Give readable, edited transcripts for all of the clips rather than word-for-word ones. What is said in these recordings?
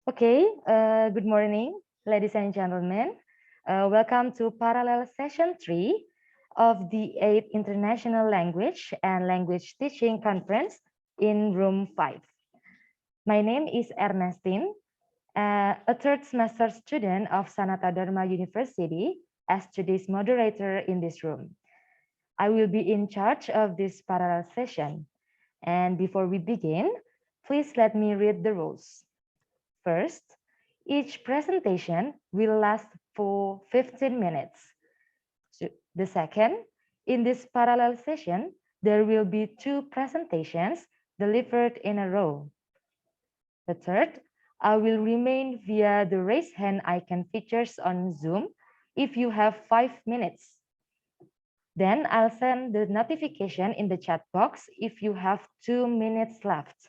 Okay, good morning, ladies and gentlemen. Welcome to Parallel Session 3 of the 8th International Language and Language Teaching Conference in Room 5. My name is Ernestine, a third semester student of Sanata Dharma University as today's moderator in this room. I will be in charge of this parallel session. And before we begin, please let me read the rules. First, each presentation will last for 15 minutes. The second, in this parallel session, there will be 2 presentations delivered in a row. The third, I will remain via the raise hand icon features on Zoom if you have 5 minutes. Then I'll send the notification in the chat box if you have 2 minutes left.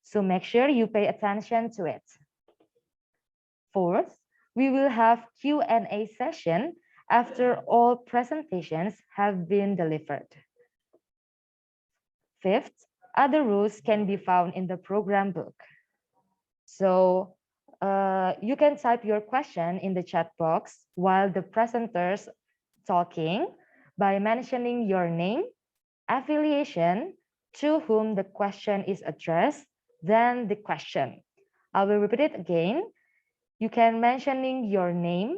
So make sure you pay attention to it. Fourth, we will have Q&A session after all presentations have been delivered. Fifth, other rules can be found in the program book. So you can type your question in the chat box while the presenters talking by mentioning your name, affiliation, to whom the question is addressed, then the question. I will repeat it again. You can mentioning your name,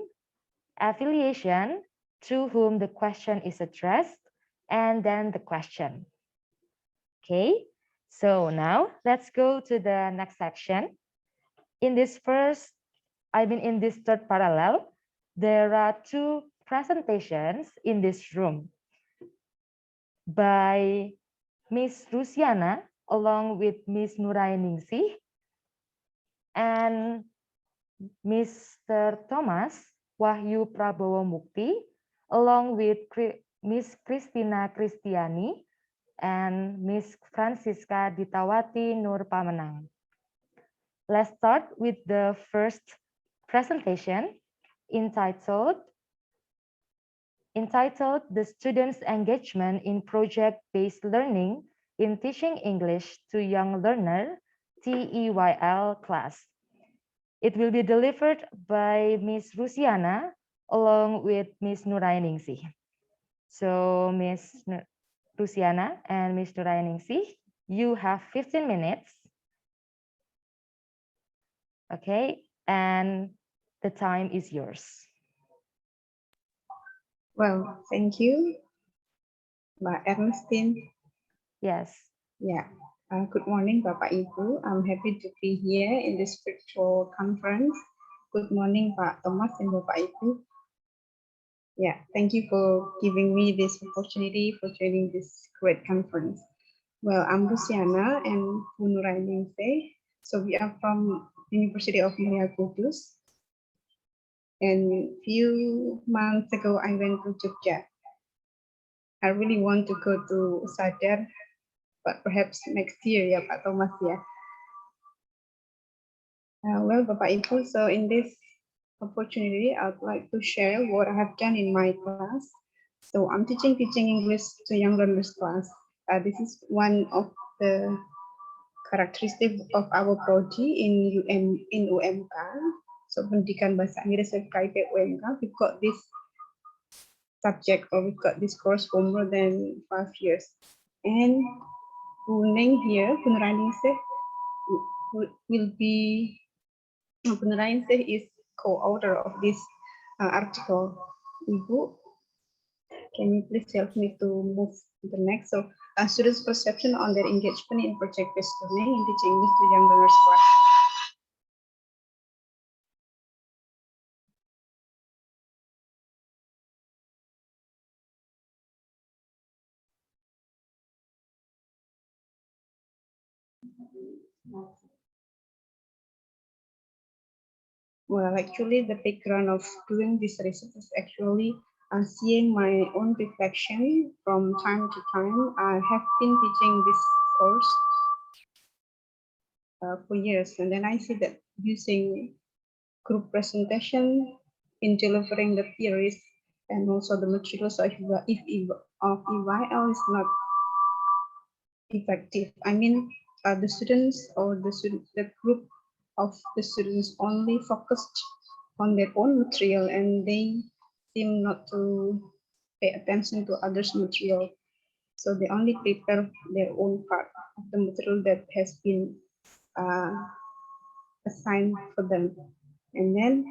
affiliation, to whom the question is addressed, and then the question. Okay, so now let's go to the next section. In this third parallel, there are 2 presentations in this room by Miss Rusiana along with Miss Nurainingsih and Mr. Thomas Wahyu Prabowo Mukti along with Miss Christina Kristiani and Miss Francisca Ditawati Nur Pamenang. Let's start with the first presentation entitled The Students' Engagement in Project-Based Learning in Teaching English to Young Learner, TEYL class. It will be delivered by Miss Rusiana along with Miss Nurainingsih. So Miss Rusiana and Miss Nurainingsih, you have 15 minutes. Okay, and the time is yours. Well, thank you, Mbak Ernestine. Yes. Yeah. Good morning, Bapak Ibu. I'm happy to be here in this virtual conference. Good morning, Pak Thomas and Bapak Ibu. Yeah, thank you for giving me this opportunity for joining this great conference. Well, I'm Luciana and Bu Nurainingsih. So we are from University of Mulia Kudus. And few months ago, I went to Jogja. I really want to go to Sadar, but perhaps next year, ya Pak Thomas ya. Well, Bapak Ibu, so in this opportunity, I'd like to share what I have done in my class. So I'm teaching English to young learners class. This is one of the characteristics of our project in UMK. So Pendidikan Bahasa Inggris Private UMK, we've got this subject or we've got this course for more than 5 years. And Buning here, Punuraningsih will be, Punuraningsih is co-author of this article. Ibu, can you please help me to move to the next? So, students' perception on their engagement in project-based learning in teaching English to young learners class. Well, actually, the background of doing this research is actually seeing my own reflection from time to time. I have been teaching this course for years, and then I see that using group presentation in delivering the theories and also the materials of EYL is not effective. I mean, the students or the group of the students only focused on their own material, and they seem not to pay attention to others' material. So they only prepare their own part of the material that has been uh, assigned for them. And then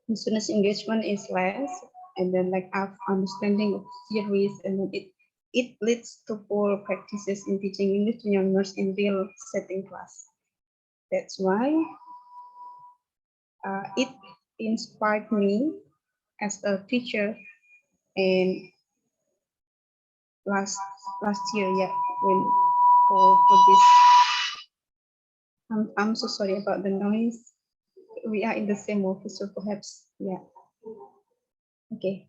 the students' engagement is less, and then like understanding of theories, and then it leads to poor practices in teaching English to young learners in real setting class. That's why it inspired me as a teacher, and last year, yeah, when for this, I'm so sorry about the noise. We are in the same office, so perhaps, yeah, okay.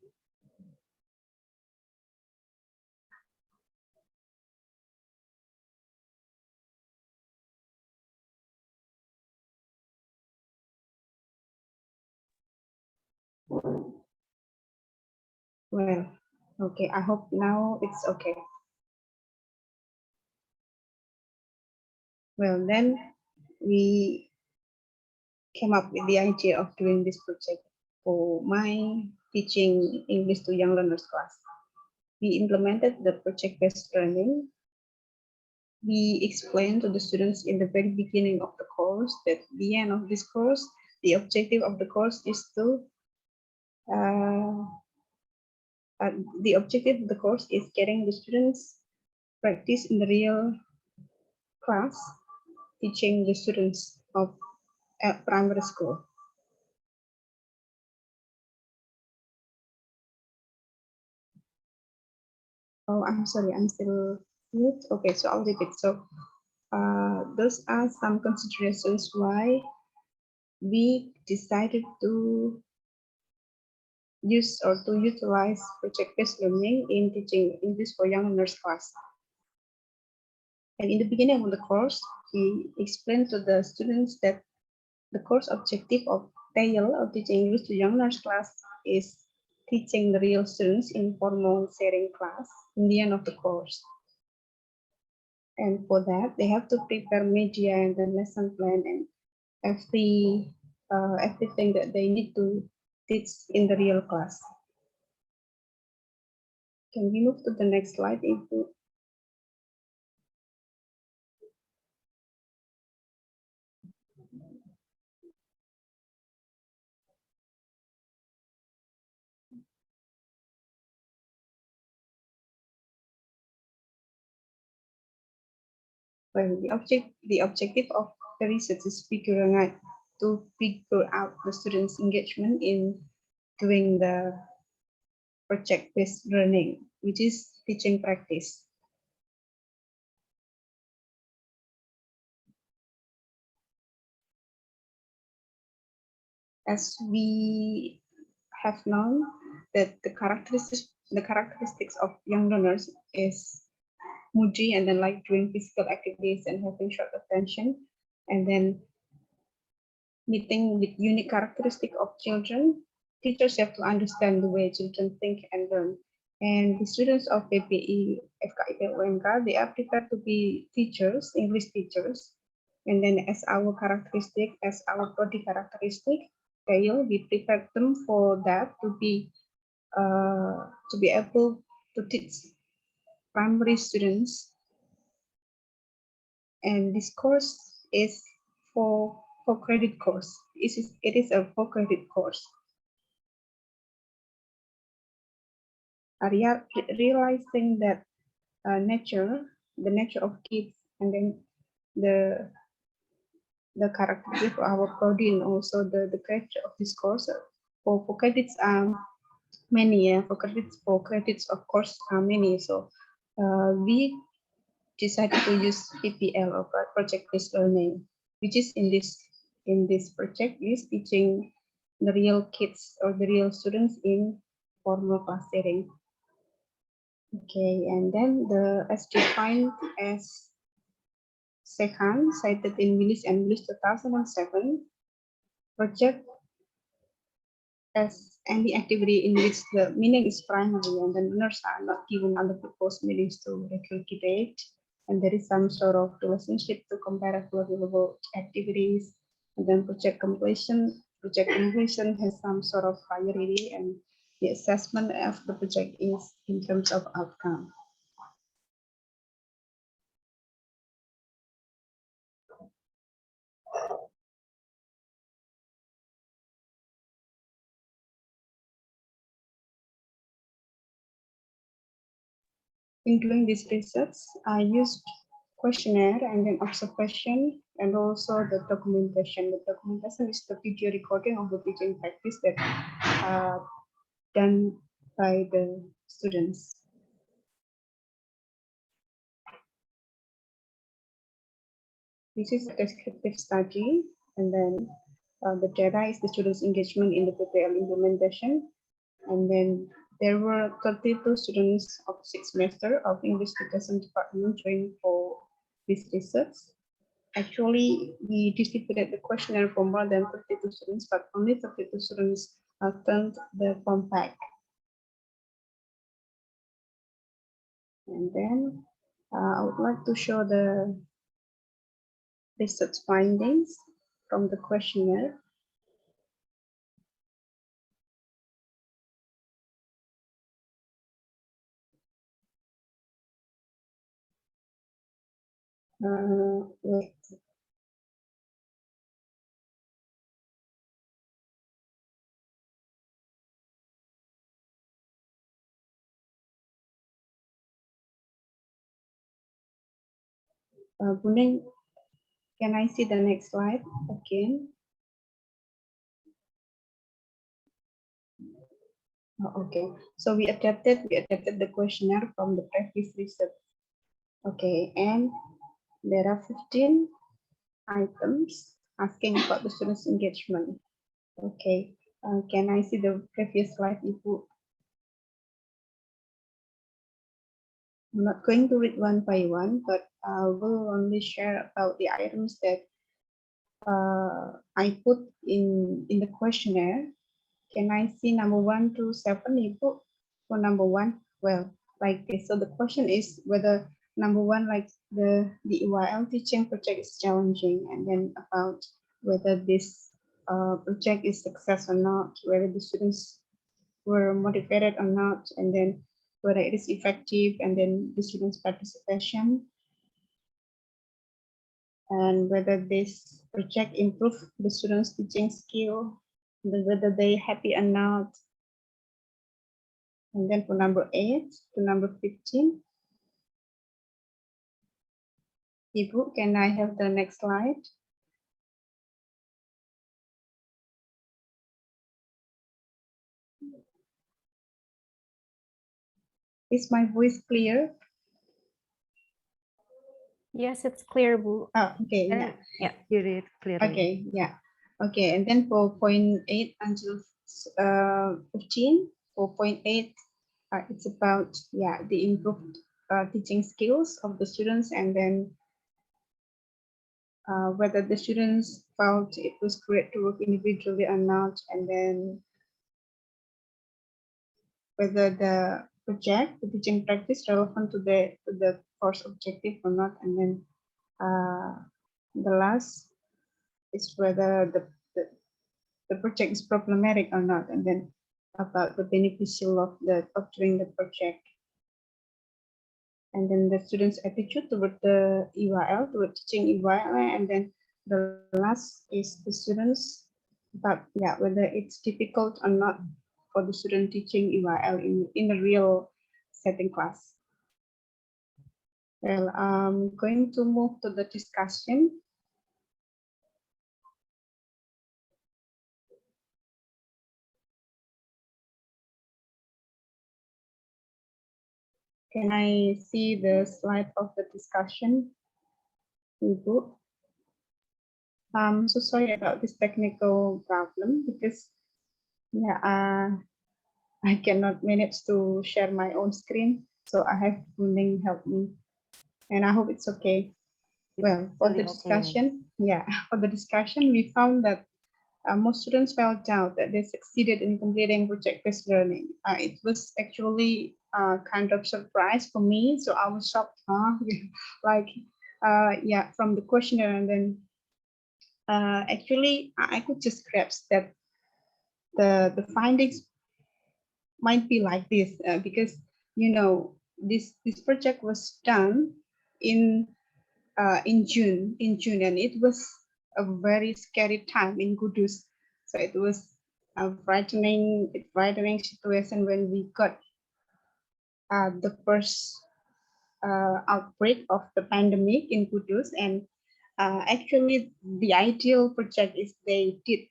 Well, okay, I hope now it's okay. Well, then we came up with the idea of doing this project for my teaching English to young learners class. We implemented the project-based learning. We explained to the students in the very beginning of the course that at the end of this course, the objective of the course is to the objective of the course is getting the students practice in the real class, teaching the students of primary school. Oh, I'm sorry, I'm still mute. Okay, so I'll repeat. So those are some considerations why we decided to use or to utilize project-based learning in teaching English for young learners class. And in the beginning of the course, we explained to the students that the course objective of TEL, of teaching English to young learners class, is teaching the real students in formal sharing class in the end of the course. And for that, they have to prepare media and the lesson plan and everything that they need to teach in the real class. Can we move to the next slide? Well, the objective of the research is to figure out the students' engagement in doing the project-based learning, which is teaching practice. As we have known that the characteristics of young learners is moody and then like doing physical activities and having short attention, and then meeting with unique characteristic of children, teachers have to understand the way children think and learn. And the students of PPI, FKIP, UMK, they are prepared to be teachers, English teachers. And then as our characteristic, as our body characteristic, we prepared them for that to be able to teach primary students. And this course is for credit course. It is a 4 credit course. Realizing that the nature of kids, and then the characteristic of our body, and also the character of this course. For credits are many, yeah. For credits of course are many. So we decided to use PPL, or project-based learning, which is in this project is teaching the real kids or the real students in formal class setting. Okay, and then as defined as second, cited in Willis and Willis 2007, project as any activity in which the meaning is primary and the learners are not given other proposed meanings to recalculate, and there is some sort of relationship to compare available activities, And then project completion has some sort of priority, and the assessment of the project is in terms of outcome. Including these results, I used questionnaire and then observation and also the documentation. The documentation is the video recording of the teaching practice that done by the students. This is a descriptive study, and then the data is the students' engagement in the PPL implementation. And then there were 32 students of 6th semester of English Literacy department joined for this research. Actually, we distributed the questionnaire for more than 32 students, but only 32 students turned the form back. And then I would like to show the research findings from the questionnaire. Wait. Buning, can I see the next slide again? Oh, okay, so we adapted the questionnaire from the previous research. Okay, and there are 15 items asking about the students' engagement. Okay, can I see the previous slide, Ibu? I'm not going to read one by one, but I will only share about the items that I put in the questionnaire. Can I see number 1 to 7, Ibu? For number 1, well, like this. So the question is whether number 1, like the EYL teaching project is challenging, and then about whether this project is success or not, whether the students were motivated or not, and then whether it is effective, and then the students' participation, and whether this project improve the students' teaching skill, whether they happy or not. And then for number 8 to number 15. Ibu, can I have the next slide? Is my voice clear? Yes, it's clear, Bu. Oh, okay, yeah. Yeah. Hear it clearly. Okay, yeah. Okay, and then for point 8 until 15, for point 8, it's about, yeah, the improved teaching skills of the students, and then whether the students felt it was great to work individually or not, and then whether the project, the teaching practice, relevant to the course objective or not, and then the last is whether the project is problematic or not, and then about the beneficial of doing the project, and then the students' attitude toward the EYL, toward teaching EYL, and then the last is the students, but yeah, whether it's difficult or not for the student teaching EYL in a real setting class. Well, I'm going to move to the discussion. Can I see the slide of the discussion, Ibu? I'm so sorry about this technical problem, because yeah, I cannot manage to share my own screen, so I have Buning help me, and I hope it's okay. Well, for the discussion, yeah, for the discussion, we found that most students felt out that they succeeded in completing project-based learning. It was actually kind of surprise for me, so I was shocked, huh? Like, yeah, from the questionnaire, and then actually, I could just grasp that the findings might be like this because this project was done in June, and it was a very scary time in Kudus. So it was a frightening situation when we got the first outbreak of the pandemic in Kudus. And actually, the ideal project is they did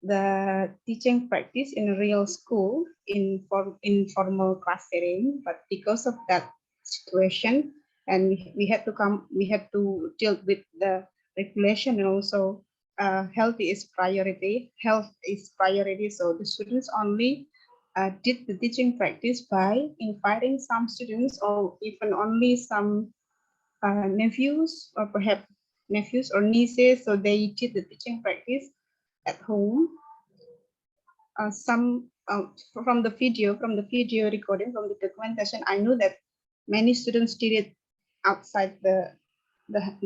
the teaching practice in a real school in informal class setting, but because of that situation, and we had to deal with the regulation, and also health is priority. So the students only did the teaching practice by inviting some students, or even only some nephews, or perhaps nephews or nieces. So they did the teaching practice at home. Some from the video recording, from the documentation, I know that many students did it outside the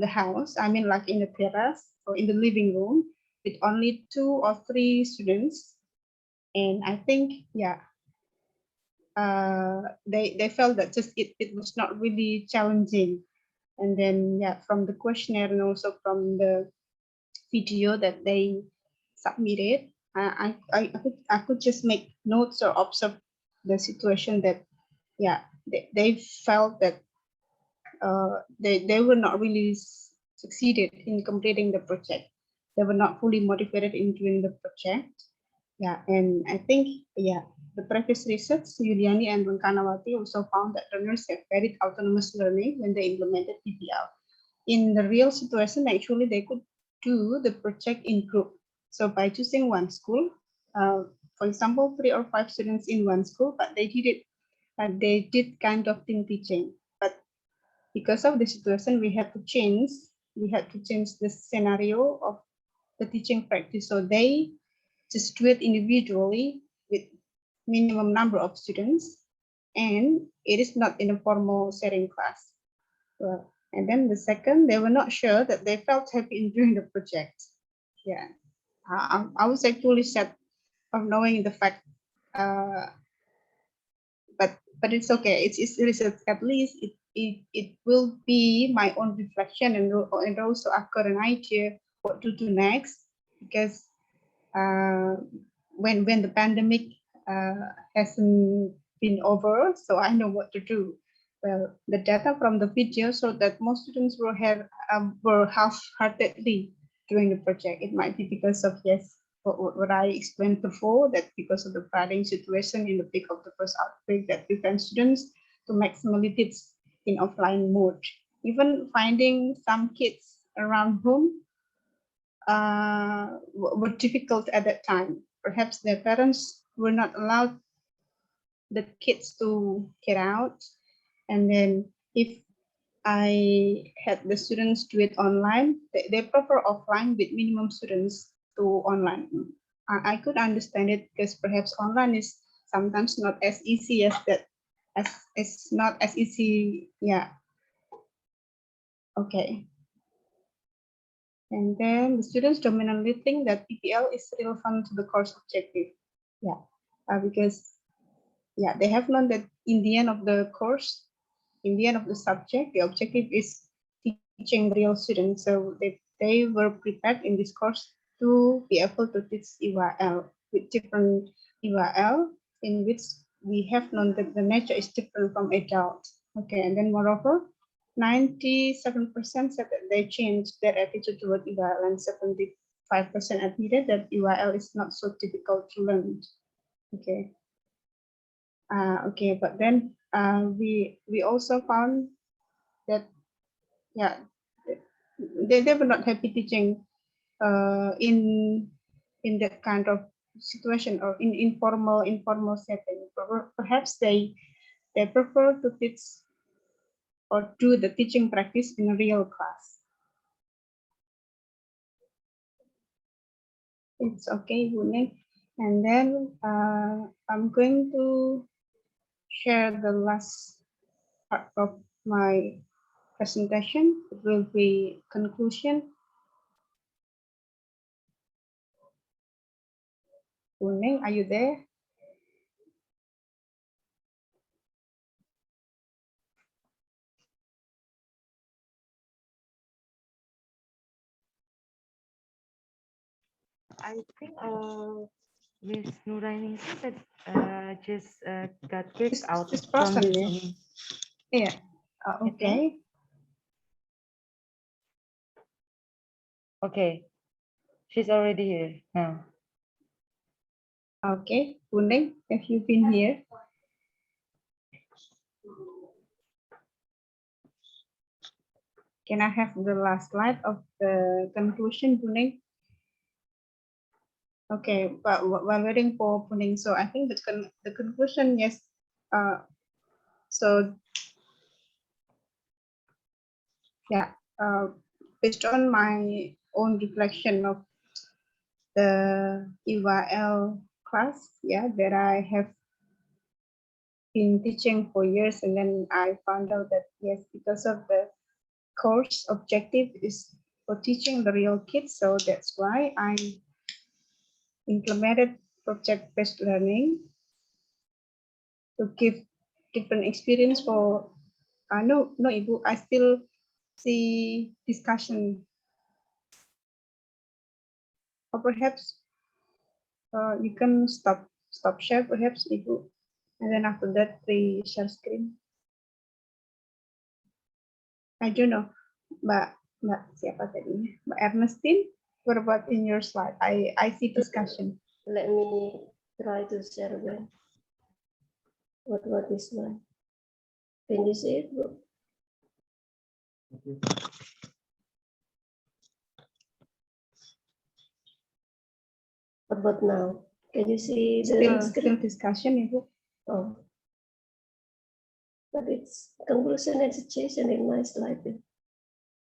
house. I mean, like in the terrace or in the living room, with only 2 or 3 students. And I think, yeah, they felt that just it was not really challenging. And then, yeah, from the questionnaire and also from the video that they submitted, I could just make notes or observe the situation that, yeah, they felt that they were not really succeeded in completing the project. They were not fully motivated in doing the project. Yeah, and I think, yeah, the previous research, Yuliani and Rengkanawati also found that learners have very autonomous learning when they implemented PBL. In the real situation, actually, they could do the project in group. So by choosing one school, for example, 3 or 5 students in one school, but they did kind of team teaching. But because of the situation, we had to change the scenario of the teaching practice. So they just do it individually with minimum number of students, and it is not in a formal setting class. Well, and then the second, they were not sure that they felt happy in doing the project. Yeah, I was actually sad of knowing the fact, but it's okay. It's research. At least it will be my own reflection, and also occur an idea what to do next, because when the pandemic hasn't been over, so I know what to do. Well, the data from the video showed that most students were half-heartedly during the project. It might be because of, yes, what I explained before, that because of the flooding situation in the peak of the first outbreak, that prevents students to maximally teach in offline mode. Even finding some kids around home were difficult at that time. Perhaps their parents were not allowed the kids to get out. And then if I had the students do it online, they prefer offline with minimum students to online. I could understand it, because perhaps online is sometimes not as easy as that, as it's not as easy. Yeah. Okay. And then the students dominantly think that PBL is relevant to the course objective. Yeah, because, yeah, they have learned that in the end of the course, in the end of the subject, the objective is teaching real students. So they were prepared in this course to be able to teach EYL with different EYL, in which we have known that the nature is different from adult. Okay, and then moreover, 97% said that they changed their attitude toward EYL, and 75% admitted that EYL is not so difficult to learn. Okay. Okay, but then we also found that, yeah, they were not happy teaching in that kind of situation, or in informal setting. Perhaps they prefer to teach or do the teaching practice in a real class. It's okay, Bune. And then I'm going to share the last part of my presentation. It will be conclusion. Kuning, are you there? I think Miss Nuraini said just got kicked out She's from frozen, this yeah. meeting. Yeah. I think. Okay. Okay, she's already here now. Okay. Kuning, have you been here? Can I have the last slide of the conclusion, Kuning? Okay, but while waiting for Puning, so I think the conclusion, yes. So yeah, based on my own reflection of the EYL class, yeah, that I have been teaching for years, and then I found out that yes, because of the course objective is for teaching the real kids, so that's why I implemented project-based learning to give different experience for no, Ibu, I still see discussion. Or perhaps you can stop share perhaps, Ibu, and then after that we share screen. I don't know, Mbak siapa tadi? Mbak Ernestine, what about in your slide? I see discussion. Let me try to share again. What is mine? Can you see it? Bro? What about now? Can you see the Still screen? discussion, Ibu. Oh. But it's conclusion and situation in my slide.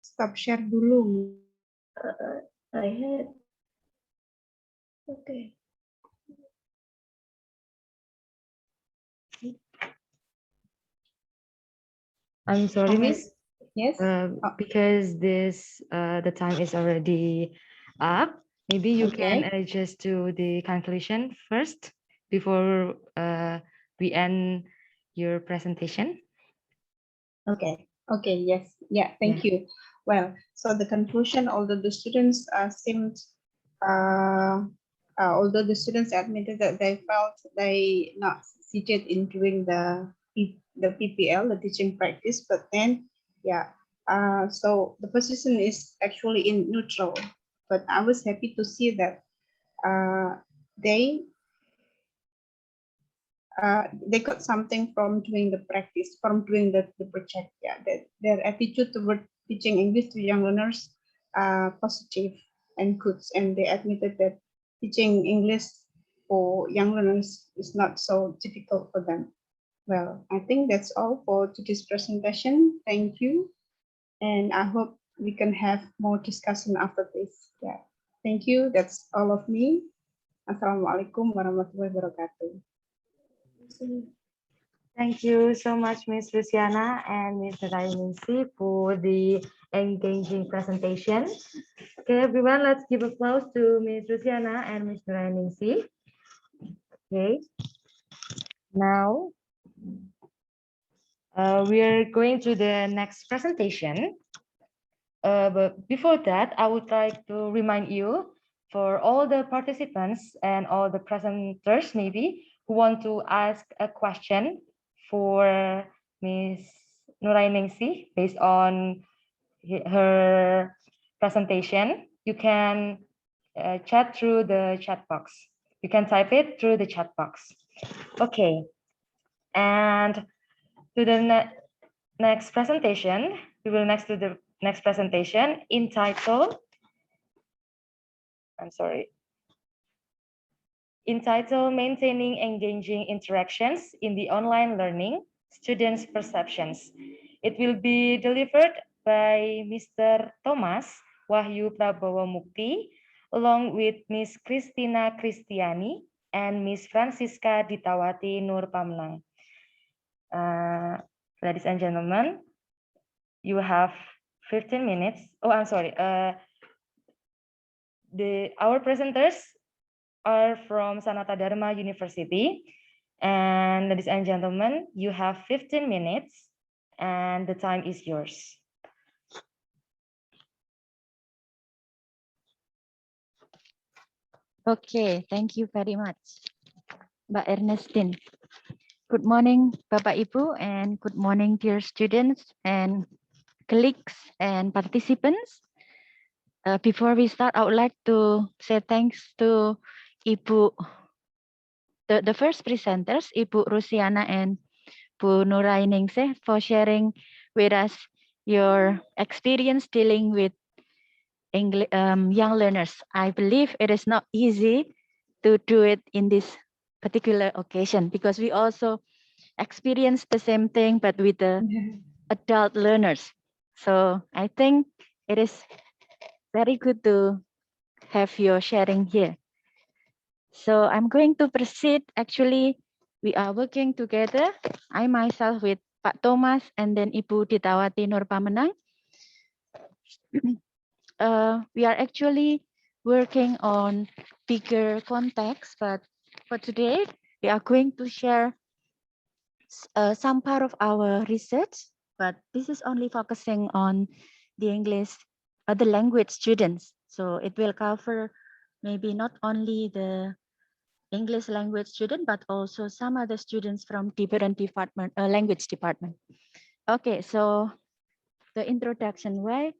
Stop share dulu. I had. Okay. I'm sorry, Okay. Miss. Yes. Because this the time is already up. Maybe you can Okay. just do the conclusion first before we end your presentation. Okay. Okay. Yes. Yeah. Thank you. Well, so the conclusion, although the students seemed, although the students admitted that they felt they not succeeded in doing the PPL, the teaching practice, but then, yeah. So the position is actually in neutral, but I was happy to see that they got something from doing the practice, from doing the project. Yeah, that their attitude toward teaching English to young learners positive and good, and they admitted that teaching English for young learners is not so difficult for them. Well, I think that's all for today's presentation. Thank you, and I hope we can have more discussion after this. Yeah, thank you. That's all of me. Assalamualaikum warahmatullahi wabarakatuh. Thank you so much, Ms. Luciana and Mr. Rainingsi for the engaging presentation. Okay, everyone, let's give applause to Ms. Luciana and Mr. Rainingsi. Okay, now we are going to the next presentation. But before that, I would like to remind you for all the participants and all the presenters maybe who want to ask a question for Ms. Nurainingsi based on her presentation, you can chat through the chat box. You can type it through the chat box. Okay, and to the next presentation, we will next to the next presentation entitled, entitled Maintaining Engaging Interactions in the Online Learning, Students' Perceptions. It will be delivered by Mr. Thomas Wahyu Prabowo Mukti, along with Miss Christina Kristiani and Miss Francisca Ditawati Nur Pamnang. Ladies and gentlemen, you have 15 minutes. Oh, I'm sorry. Our presenters are from Sanata Dharma University. And ladies and gentlemen, you have 15 minutes and the time is yours. Okay, thank you very much, Mbak Ernestine. Good morning, Bapak Ibu, and good morning, dear students and colleagues and participants. Before we start, I would like to say thanks to Ibu, the first presenters, Ibu Rusiana and Bu Nurainingsih, for sharing with us your experience dealing with English, young learners. I believe it is not easy to do it in this particular occasion because we also experience the same thing but with the adult learners. So I think it is very good to have your sharing here. So I'm going to proceed. Actually, we are working together. I myself with Pak Thomas and then Ibu Ditawati Nurpamenang. We are actually working on bigger context, but for today, we are going to share some part of our research, but this is only focusing on the English, the language students. So it will cover maybe not only the English language student, but also some other students from different department, language department. Okay, so the introduction, why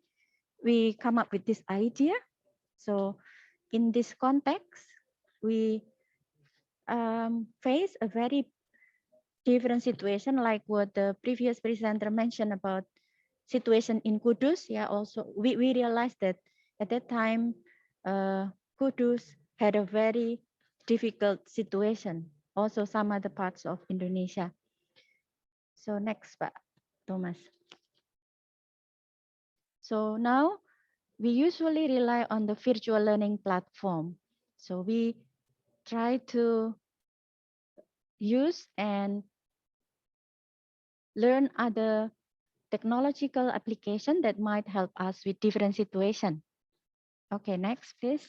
we come up with this idea. So in this context, we face a very different situation like what the previous presenter mentioned about situation in Kudus. Yeah, also we realized that at that time, Kudus had a very difficult situation. Also some other parts of Indonesia. So next, Pak Thomas. So now we usually rely on the virtual learning platform. So we try to use and learn other technological application that might help us with different situation. Okay, next please.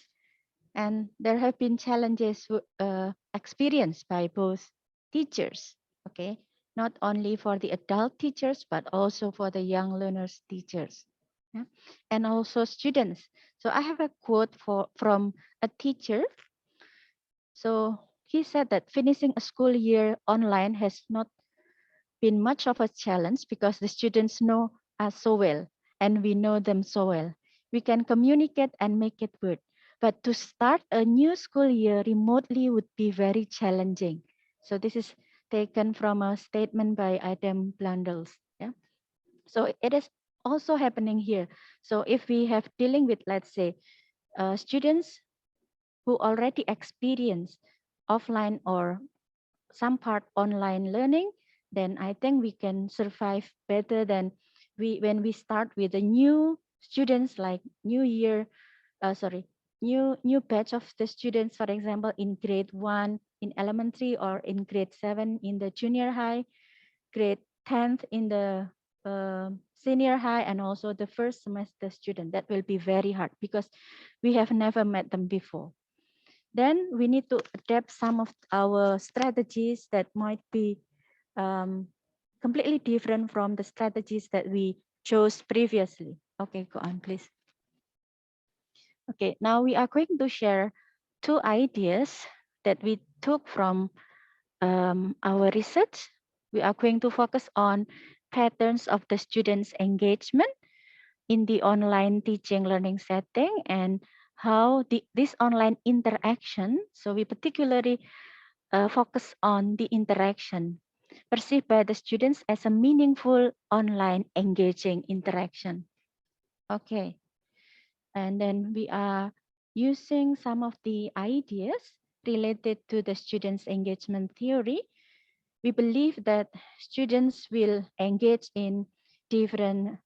And there have been challenges experienced by both teachers, okay? Not only for the adult teachers, but also for the young learners teachers, yeah? And also students. So I have a quote from a teacher. So he said that finishing a school year online has not been much of a challenge because the students know us so well and we know them so well. We can communicate and make it work. But to start a new school year remotely would be very challenging. So this is taken from a statement by Adam Blandels. Yeah. So it is also happening here. So if we have dealing with, let's say, students who already experience offline or some part online learning, then I think we can survive better than when we start with the new students like new batch of the students, for example, in grade 1 in elementary or in grade 7 in the junior high, grade 10th in the senior high, and also the first semester student. That will be very hard because we have never met them before. Then we need to adapt some of our strategies that might be completely different from the strategies that we chose previously. Okay, go on, please. Okay, now we are going to share two ideas that we took from our research. We are going to focus on patterns of the students' engagement in the online teaching learning setting and how this online interaction, so we particularly focus on the interaction perceived by the students as a meaningful online engaging interaction. Okay, and then we are using some of the ideas related to the students' engagement theory. We believe that students will engage in different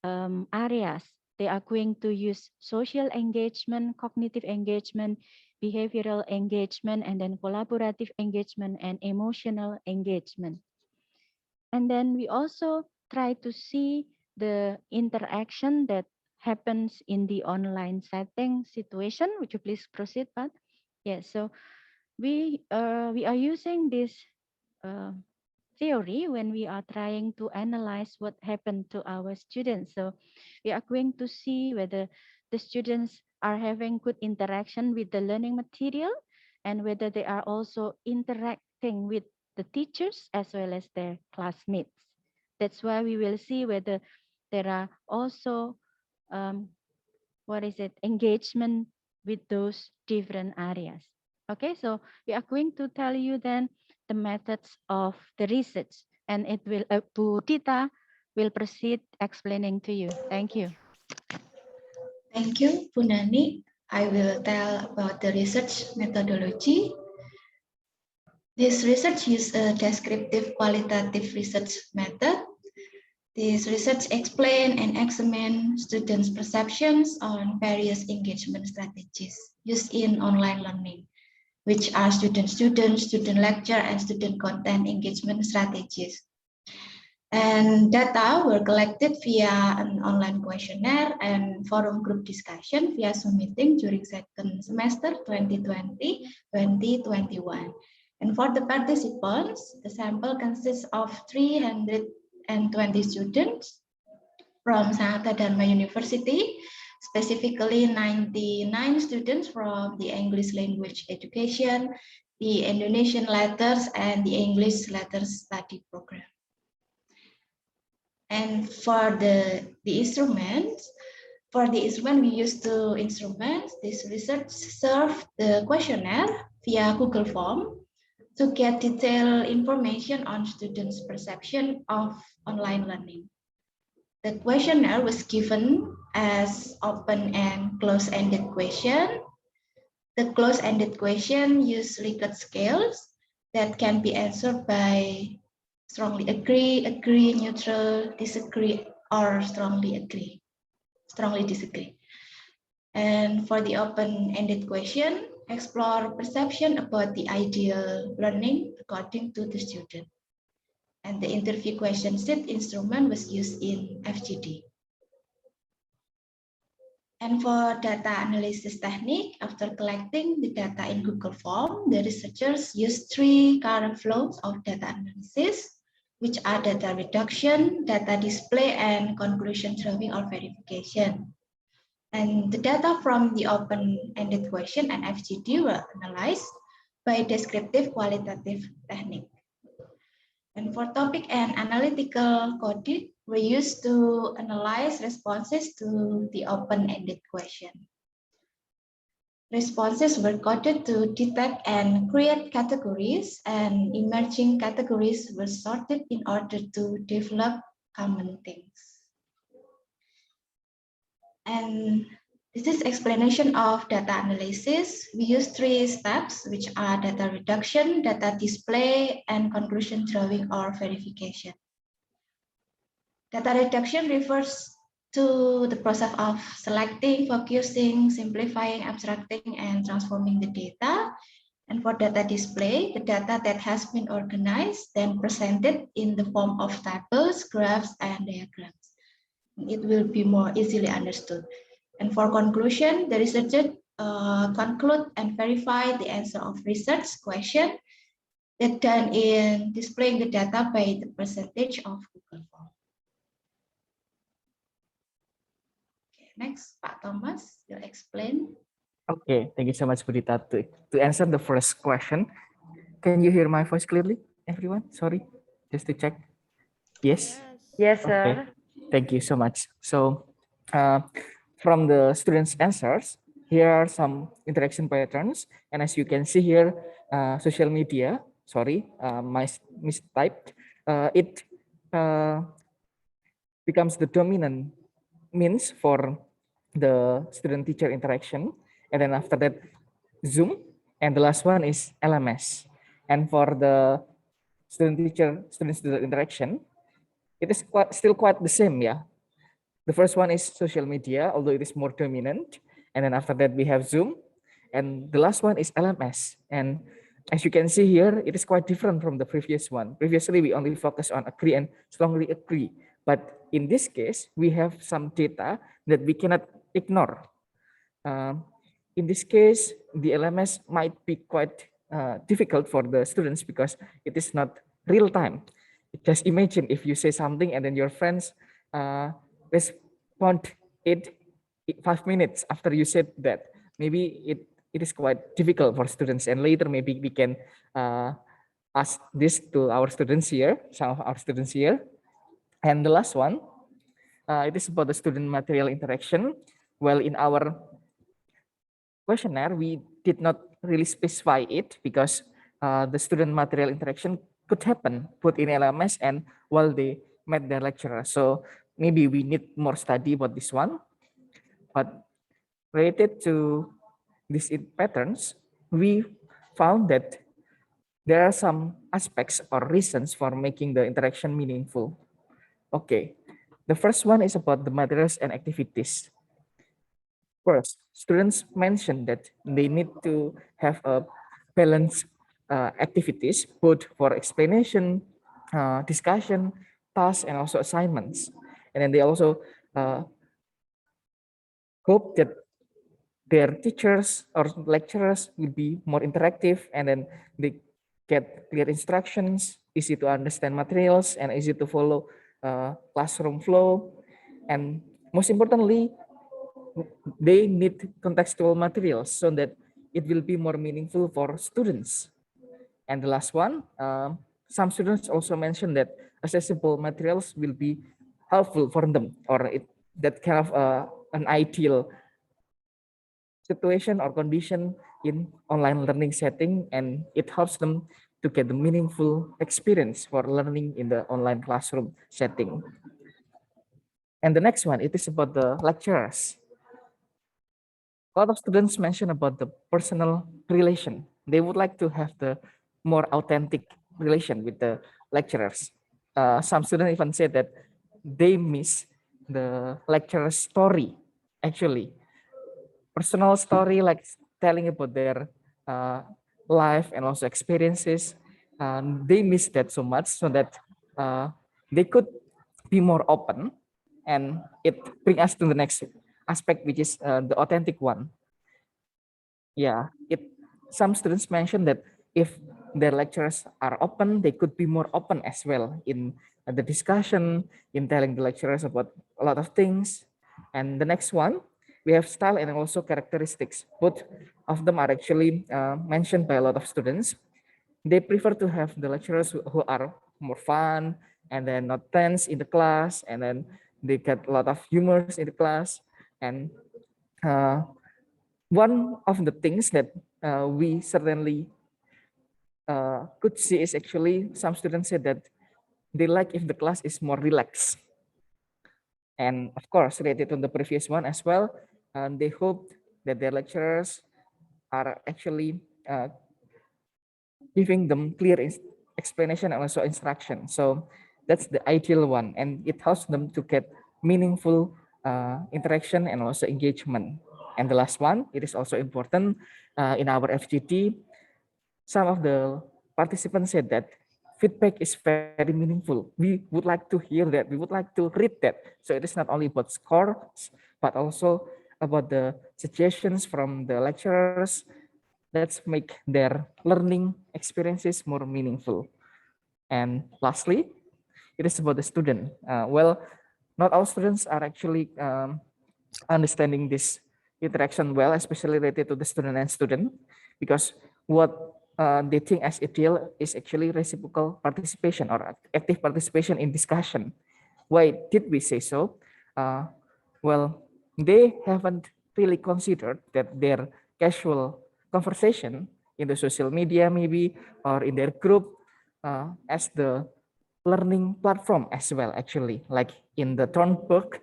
areas. They are going to use social engagement, cognitive engagement, behavioral engagement, and then collaborative engagement and emotional engagement. And then we also try to see the interaction that happens in the online setting situation. Would you please proceed, Pat? Yes, so we are using this uh, theory when we are trying to analyze what happened to our students. So we are going to see whether the students are having good interaction with the learning material and whether they are also interacting with the teachers as well as their classmates. That's why we will see whether there are also engagement with those different areas. Okay, so we are going to tell you then the methods of the research, and it will Bu Tita will proceed explaining to you. Thank you. Thank you, Punani. I will tell about the research methodology. This research uses a descriptive qualitative research method. This research explains and examines students' perceptions on various engagement strategies used in online learning, which are student-student, student lecture, and student content engagement strategies. And data were collected via an online questionnaire and forum group discussion via Zoom meeting during second semester 2020-2021. And for the participants, the sample consists of 320 students from Sanata Dharma University, specifically 99 students from the English language education, the Indonesian letters, and the English letters study program. And for the instruments, we use two instruments. This research served the questionnaire via Google Form to get detailed information on students' perception of online learning. The questionnaire was given as open and close-ended question. The close-ended question use Likert scales that can be answered by strongly agree, neutral, disagree, or strongly disagree. And for the open-ended question, explore perception about the ideal learning according to the student. And the interview question set instrument was used in FGD. And for data analysis technique, after collecting the data in Google Form, the researchers used three current flows of data analysis, which are data reduction, data display, and conclusion drawing or verification. And the data from the open-ended question and FGD were analyzed by descriptive qualitative technique. And for topic and analytical coding, we used to analyze responses to the open-ended question. Responses were coded to detect and create categories, and emerging categories were sorted in order to develop common themes. And this is explanation of data analysis. We use three steps, which are data reduction, data display, and conclusion drawing or verification. Data reduction refers to the process of selecting, focusing, simplifying, abstracting, and transforming the data. And for data display, the data that has been organized, then presented in the form of tables, graphs, and diagrams. It will be more easily understood. And for conclusion, the researcher conclude and verify the answer of research question that done in displaying the data by the percentage of Google Form. Next, Pak Thomas will explain. Okay, thank you so much, Budita. To answer the first question, can you hear my voice clearly, everyone? Sorry, just to check. Yes? Yes, Okay, sir. thank you so much. So, from the students' answers, here are some interaction patterns. And as you can see here, social media, sorry, mistyped, it becomes the dominant means for the student-teacher interaction. And then after that, Zoom. And the last one is LMS. And for the student-student interaction, it is still quite the same, yeah. The first one is social media, although it is more dominant. And then after that, we have Zoom. And the last one is LMS. And as you can see here, it is quite different from the previous one. Previously, we only focus on agree and strongly agree. But in this case, we have some data that we cannot ignore. in this case, the LMS might be quite difficult for the students because it is not real time. Just imagine if you say something and then your friends respond it 5 minutes after you said that. Maybe it is quite difficult for students, and later maybe we can ask this to our students here, some of our students here. And the last one, it is about the student material interaction. Well, in our questionnaire, we did not really specify it because the student material interaction could happen both in LMS and while they met their lecturer. So maybe we need more study about this one. But related to these patterns, we found that there are some aspects or reasons for making the interaction meaningful. Okay, the first one is about the materials and activities. First, students mentioned that they need to have a balanced activities, both for explanation, discussion, tasks, and also assignments. And then they also hope that their teachers or lecturers will be more interactive, and then they get clear instructions, easy to understand materials, and easy to follow classroom flow. And most importantly, they need contextual materials so that it will be more meaningful for students. And the last one, some students also mentioned that accessible materials will be helpful for them, or that kind of an ideal situation or condition in online learning setting, and it helps them to get the meaningful experience for learning in the online classroom setting. And the next one, it is about the lecturers. A lot of students mention about the personal relation. They would like to have the more authentic relation with the lecturers. Some students even said that they miss the lecturer's story, actually. Personal story, like telling about their life and also experiences. They miss that so much, so that they could be more open, and it brings us to the next aspect, which is the authentic one. Yeah, some students mentioned that if their lecturers are open, they could be more open as well in the discussion, in telling the lecturers about a lot of things. And the next one, we have style and also characteristics. Both of them are actually mentioned by a lot of students. They prefer to have the lecturers who are more fun, and then not tense in the class, and then they get a lot of humors in the class. And one of the things that we certainly could see is actually some students said that they like if the class is more relaxed. And of course, related to the previous one as well, they hope that their lecturers are actually giving them clear explanation and also instruction. So that's the ideal one, and it helps them to get meaningful interaction and also engagement. And the last one, it is also important in our FGD. Some of the participants said that feedback is very meaningful. We would like to hear that. We would like to read that. So it is not only about scores, but also about the suggestions from the lecturers. Let's make their learning experiences more meaningful. And lastly, it is about the student. Well, not all students are actually understanding this interaction well, especially related to the student and student, because what they think as ideal is actually reciprocal participation or active participation in discussion. Why did we say so? Well, they haven't really considered that their casual conversation in the social media maybe, or in their group as the learning platform as well, actually. Like in the Thornburg,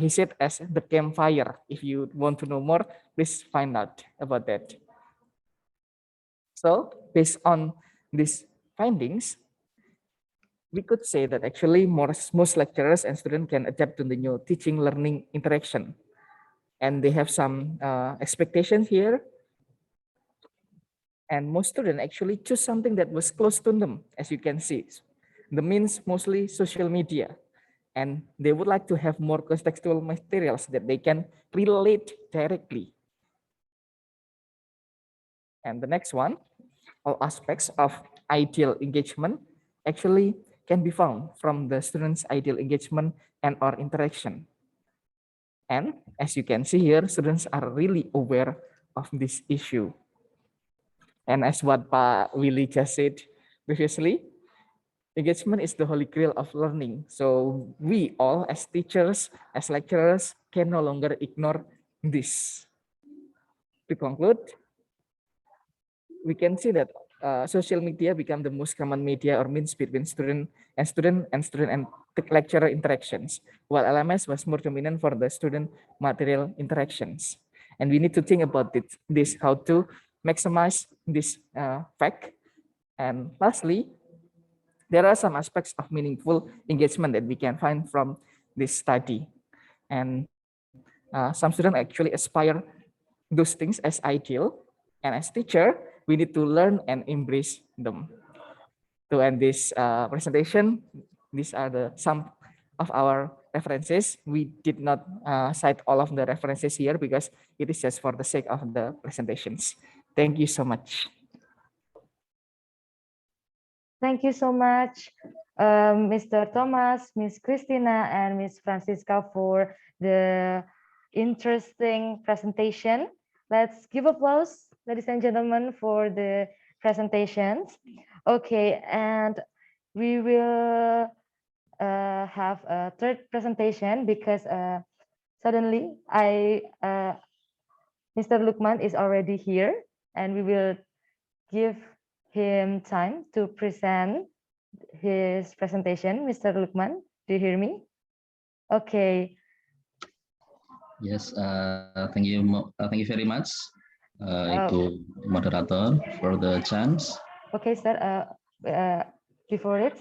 he said as the campfire. If you want to know more, please find out about that. So based on these findings, we could say that actually most lecturers and students can adapt to the new teaching learning interaction. And they have some expectations here. And most students actually choose something that was close to them, as you can see. The means mostly social media. And they would like to have more contextual materials that they can relate directly. And the next one, all aspects of ideal engagement actually can be found from the students' ideal engagement and or interaction. And as you can see here, students are really aware of this issue. And as what Pak Willy just said previously, engagement is the holy grail of learning. So we all as teachers, as lecturers, can no longer ignore this. To conclude, we can see that social media become the most common media or means between student and lecturer interactions, while LMS was more dominant for the student material interactions. And we need to think about this how to maximize this fact. And lastly, there are some aspects of meaningful engagement that we can find from this study. And some students actually aspire those things as ideal. And as teacher, we need to learn and embrace them. To end this presentation, these are some of our references. We did not cite all of the references here because it is just for the sake of the presentations. Thank you so much. Thank you so much, Mr. Thomas, Miss Christina, and Miss Francisca for the interesting presentation. Let's give applause, ladies and gentlemen, for the presentations. Okay, and we will have a third presentation because suddenly Mr. Lukman is already here, and we will give him time to present his presentation. Mr. Lukman, do you hear me? Okay. Yes, thank you very much, Ibu Moderator, for the chance. Okay, sir. Before it,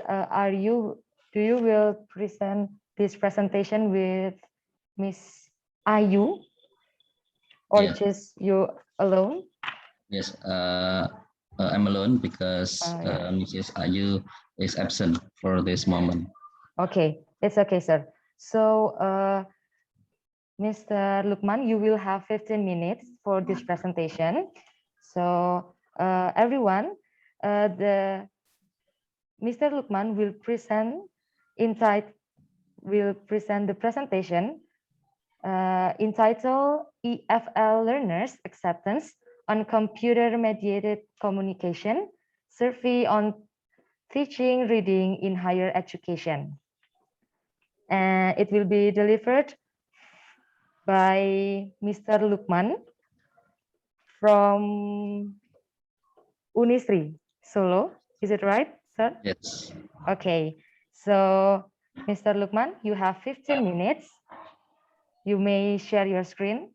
do you will present this presentation with Miss Ayu, or Yes. just you alone? Yes, I'm alone because Yeah. Mrs. Ayu is absent for this moment. Okay, it's okay, sir. So, Mr. Lukman, you will have 15 minutes for this presentation. So, everyone, Mr. Lukman will present the presentation entitled EFL Learners Acceptance on Computer-Mediated Communication, Survey on Teaching Reading in Higher Education. And it will be delivered by Mr. Lukman from Unisri, Solo. Is it right, sir? Yes. Okay. So, Mr. Lukman, you have 15 minutes. You may share your screen.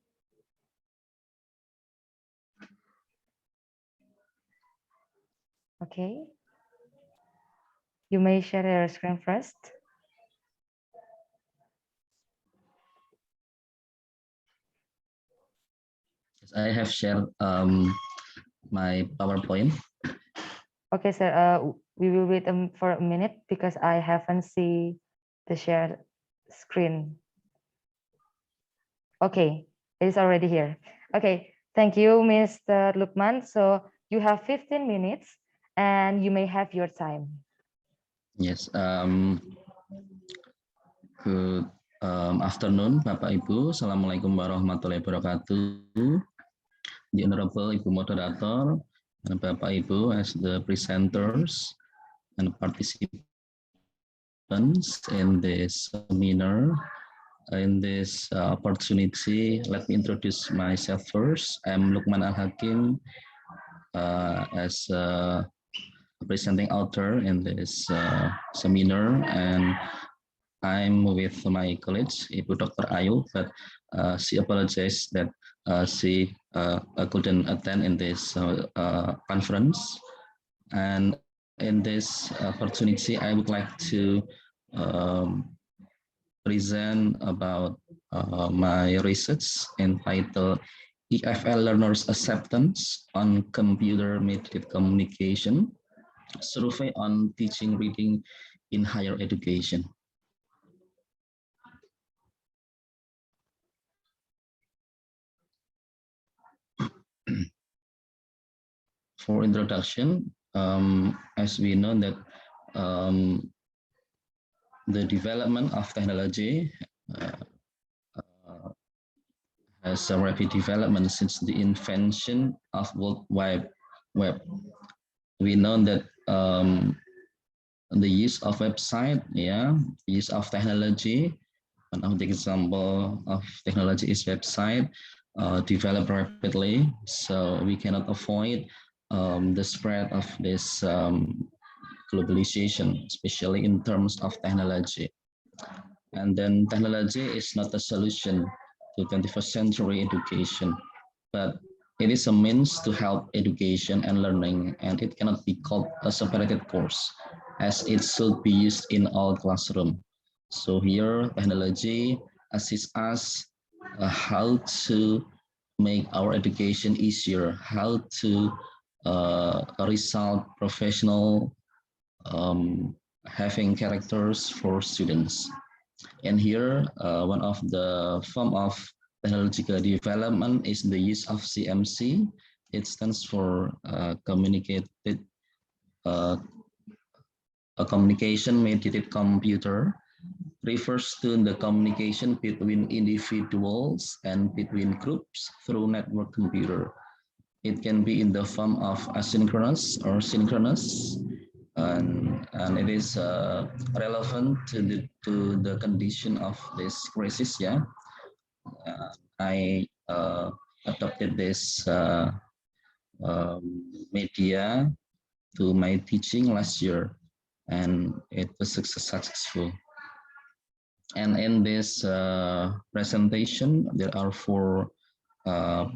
Okay. You may share your screen first. Yes, I have shared my PowerPoint. Okay, sir. We will wait for a minute because I haven't seen the share screen. Okay, it is already here. Okay, thank you, Mr. Lukman. So you have 15 minutes and you may have your time. Yes. Good afternoon, Bapak Ibu. Assalamualaikum warahmatullahi wabarakatuh. The Honorable Ibu Moderator and Bapak Ibu as the presenters and participants in this seminar. In this opportunity, let me introduce myself first. I'm Lukman Al-Hakim as a presenting author in this seminar, and I'm with my colleague, Ibu Dr. Ayu, but she apologized that she couldn't attend in this conference. And in this opportunity, I would like to present about my research entitled EFL Learners Acceptance on Computer-Mediated Communication, Survey on Teaching Reading in Higher Education. for introduction, as we know that the development of technology has a rapid development since the invention of World Wide Web. We know that the use of website, use of technology. One of the example of technology is website developed rapidly, so we cannot avoid the spread of this globalization, especially in terms of technology. And then technology is not a solution to 21st century education, but it is a means to help education and learning, and it cannot be called a separated course, as it should be used in all classroom. So here, technology assists us how to make our education easier, how to result professional having characters for students. And here, one of the form of technological development is the use of CMC. It stands for a communication mediated computer, refers to the communication between individuals and between groups through network computer. It can be in the form of asynchronous or synchronous, and it is relevant to the condition of this crisis. I adopted this media to my teaching last year, and it was successful. And in this presentation, there are 4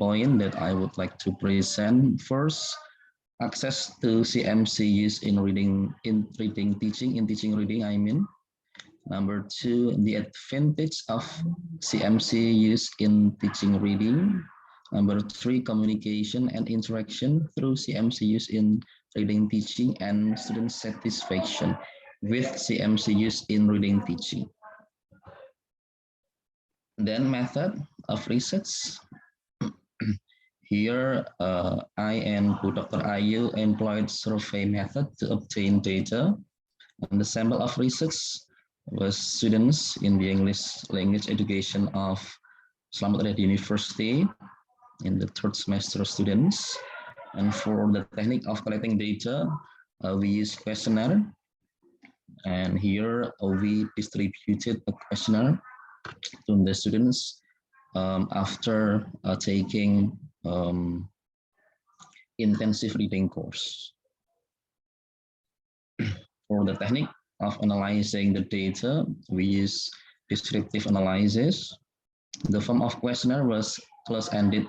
points that I would like to present. First, access to CMC use in teaching reading, I mean. Number 2, the advantage of CMC use in teaching reading. Number 3, communication and interaction through CMC use in reading teaching, and student satisfaction with CMC use in reading teaching. Then method of research. Here, I and Dr. Ayu employed survey method to obtain data. And the sample of research was students in the English language education of Slamet Riyadi University in the 3rd semester students. And for the technique of collecting data, we use questionnaire. And here we distributed a questionnaire to the students after taking intensive reading course. For the technique of analyzing the data, we use descriptive analysis. The form of questionnaire was close-ended,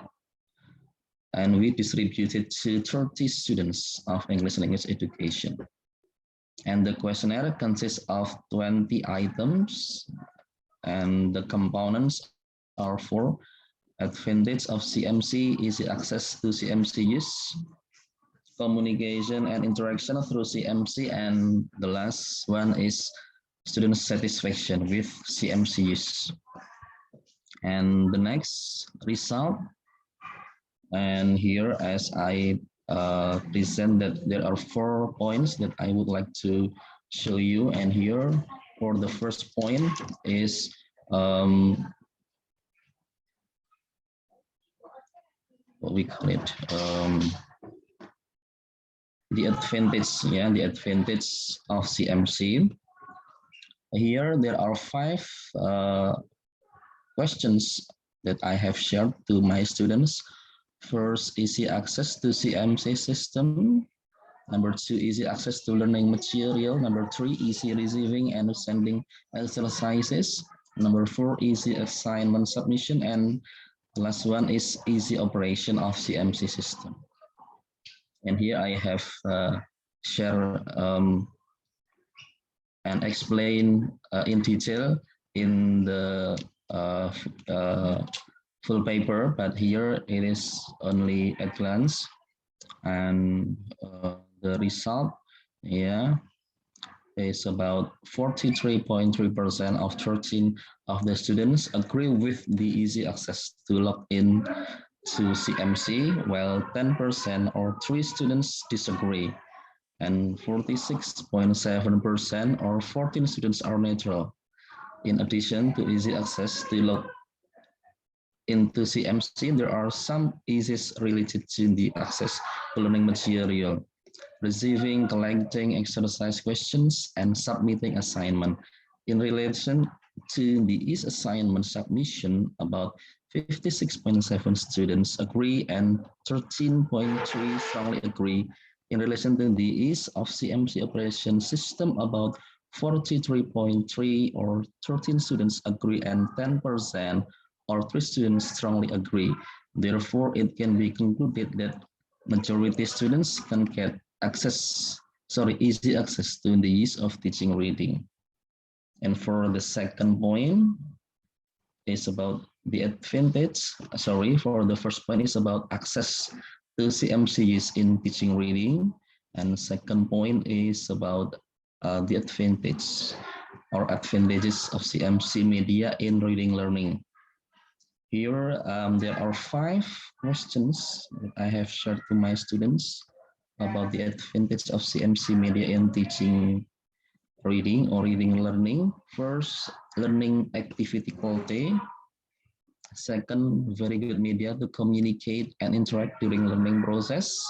and we distributed to 30 students of English language education. And the questionnaire consists of 20 items, and the components are 4. Advantage of CMC, easy access to CMC use, communication and interaction through CMC, and the last one is student satisfaction with CMC use. And the next result, and here as I present that there are 4 points that I would like to show you, and here for the first point is what we call it, the advantage of CMC. Here there are 5 questions that I have shared to my students. First, easy access to CMC system. Number 2, easy access to learning material. Number 3, easy receiving and sending exercises. Number 4, easy assignment submission. And the last one is easy operation of CMC system. And here I have shared and explain in detail in the full paper, but here it is only at glance. And the result, is about 43.3% of 13 of the students agree with the easy access to log in to CMC, while 10% or 3 students disagree, and 46.7% or 14 students are neutral. In addition to easy access to log into CMC, there are some issues related to the access to learning material, receiving, collecting exercise questions, and submitting assignment. In relation to the ease assignment submission, about 56.7 students agree and 13.3 strongly agree. In relation to the ease of CMC operation system, about 43.3 or 13 students agree and 10% or 3 students strongly agree. Therefore, it can be concluded that majority students can get easy access to the use of teaching reading. And for the second point is about the advantage. For the first point is about access to CMCs in teaching reading, and second point is about the advantages of CMC media in reading learning. Here there are 5 questions that I have shared to my students about the advantage of CMC media in teaching reading or reading learning. First, learning activity quality. Second, very good media to communicate and interact during learning process.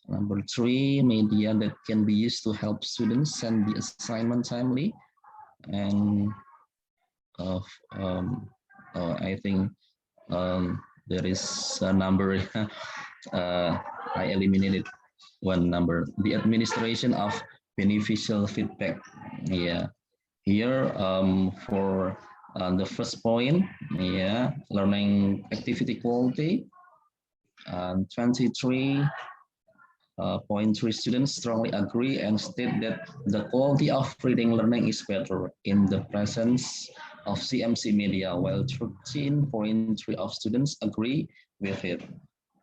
Number 3, media that can be used to help students send the assignment timely. And I think there is a number, I eliminated one number, the administration of beneficial feedback. Yeah, here for the first point, learning activity quality, 23.3 students strongly agree and state that the quality of reading learning is better in the presence of CMC media, while 13.3 of students agree with it.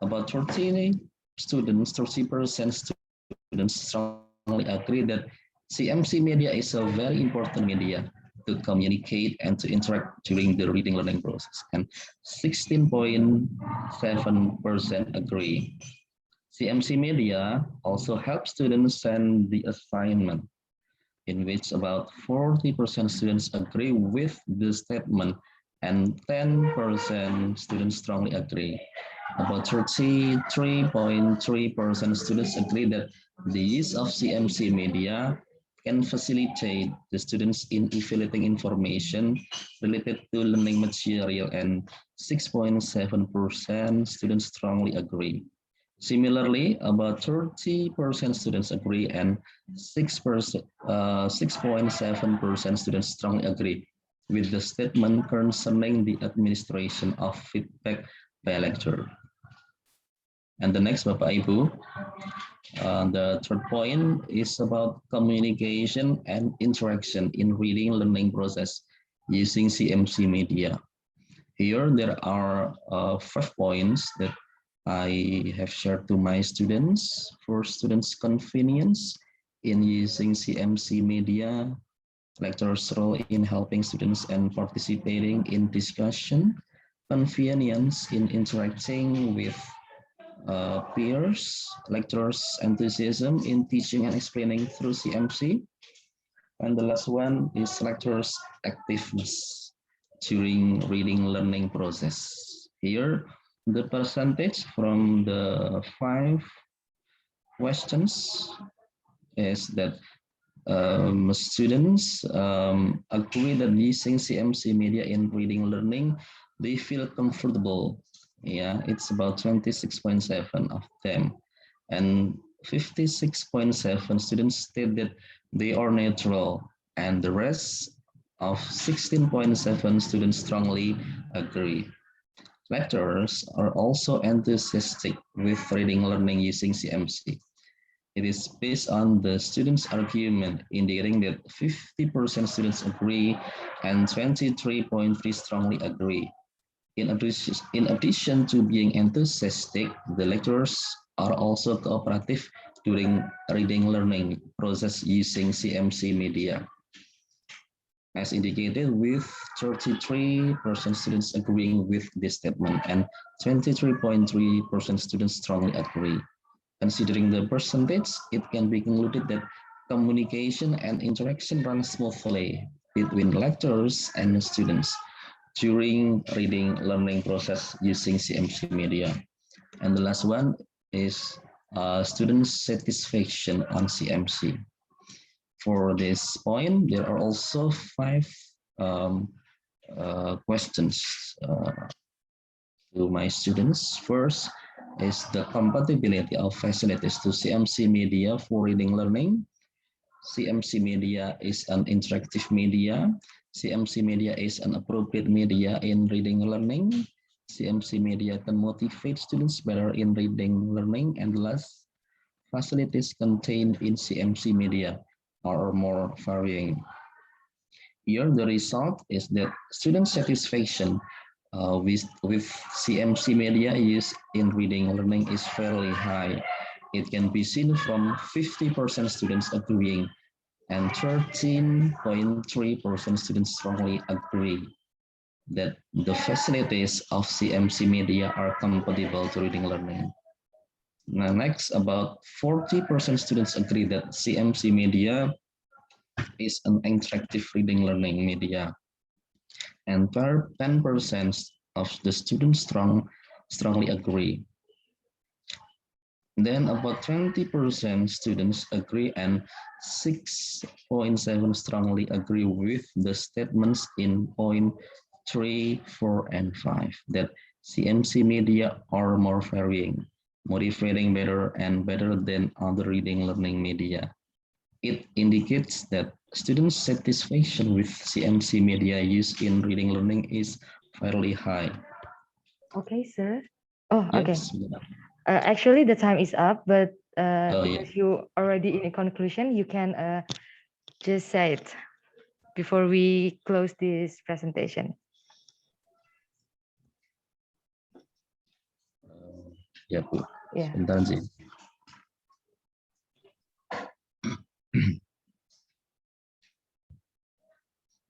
About 30% students strongly agree that CMC media is a very important media to communicate and to interact during the reading learning process, and 16.7% agree. CMC media also helps students send the assignment, in which about 40% students agree with the statement and 10% students strongly agree. About 33.3% students agree that the use of CMC media can facilitate the students in evaluating information related to learning material, and 6.7% students strongly agree. Similarly, about 30% students agree and 6.7% students strongly agree with the statement concerning the administration of feedback by lecturer. And the next, Bapak Ibu, the third point is about communication and interaction in reading learning process using CMC media. Here there are 5 points that I have shared to my students. For students' convenience in using CMC media, lecturers' role in helping students and participating in discussion, convenience in interacting with peers, lecturers' enthusiasm in teaching and explaining through CMC, and the last one is lecturers' activeness during reading learning process. Here, the percentage from the 5 questions is that students agree that using CMC media in reading learning, they feel comfortable. Yeah, it's about 26.7 of them. And 56.7 students state that they are neutral, and the rest of 16.7 students strongly agree. Lecturers are also enthusiastic with reading learning using CMC. It is based on the students' argument, indicating that 50% students agree and 23.3 strongly agree. In addition to being enthusiastic, the lecturers are also cooperative during reading learning process using CMC media. as indicated, with 33% students agreeing with this statement and 23.3% students strongly agree. Considering the percentage, it can be concluded that communication and interaction run smoothly between lecturers and students during reading learning process using CMC media. And the last one is student satisfaction on CMC. For this point, there are also 5 questions to my students. First is the compatibility of facilities to CMC media for reading learning. CMC media is an interactive media. CMC media is an appropriate media in reading learning. CMC media can motivate students better in reading learning. And last, facilities contained in CMC media are more varying. Here, the result is that student satisfaction with CMC media used in reading learning is fairly high. It can be seen from 50% students agreeing and 13.3% students strongly agree that the facilities of CMC media are compatible to reading learning. Now, next, about 40% students agree that CMC media is an interactive reading learning media. And 10% of the students strongly agree. Then about 20% students agree and 6.7 strongly agree with the statements in point 3, 4, and 5 that CMC media are more varying, motivating better and better than other reading learning media. It indicates that student satisfaction with CMC media used in reading learning is fairly high. Okay, sir. Oh, okay. Yes. Actually, the time is up, but Oh, yeah. because you already in a conclusion, you can just say it before we close this presentation. Ya, Bu. Yeah. Sebentar sih.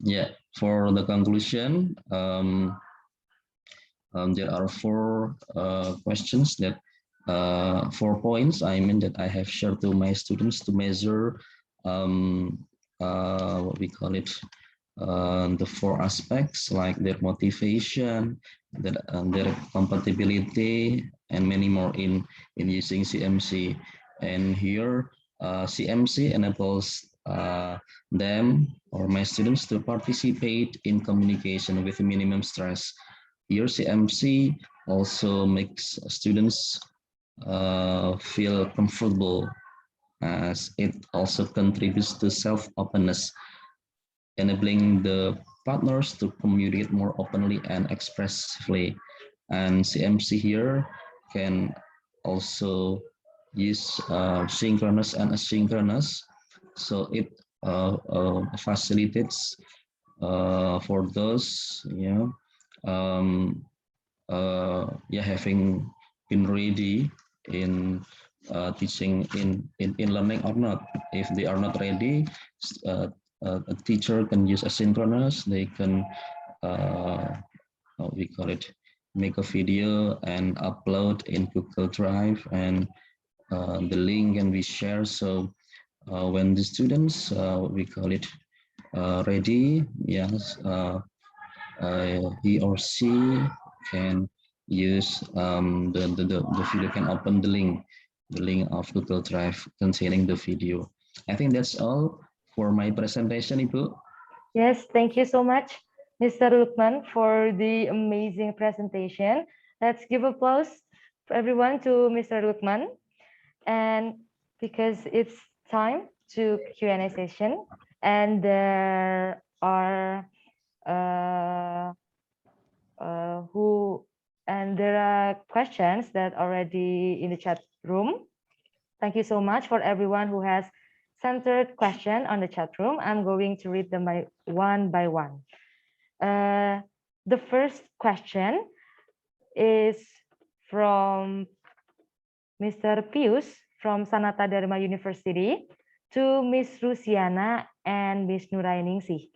Yeah, for the conclusion, there are 4 questions that 4 points I mean that I have shared to my students to measure what we call it the 4 aspects like their motivation, their compatibility, and many more in using CMC. And here CMC enables them or my students to participate in communication with minimum stress. Here CMC also makes students feel comfortable as it also contributes to self-openness, enabling the partners to communicate more openly and expressively. And CMC here can also use synchronous and asynchronous, so it facilitates for those having been ready in teaching in learning or not. If they are not ready, a teacher can use asynchronous. They can we call it make a video and upload in Google Drive, and the link can be shared. So when the students we call it ready, yes, he or she can use the video, can open the link of Google Drive containing the video. I think that's all for my presentation, Ibu. Yes, thank you so much, Mr. Lukman, for the amazing presentation. Let's give applause for everyone to Mr. Lukman. And because it's time to Q&A session, and there are there are questions that already in the chat room. Thank you so much for everyone who has centered question on the chat room. I'm going to read them by one. The first question is from Mr. Pius from Sanata Dharma University to Miss Rusiana and Miss Nurainingsih.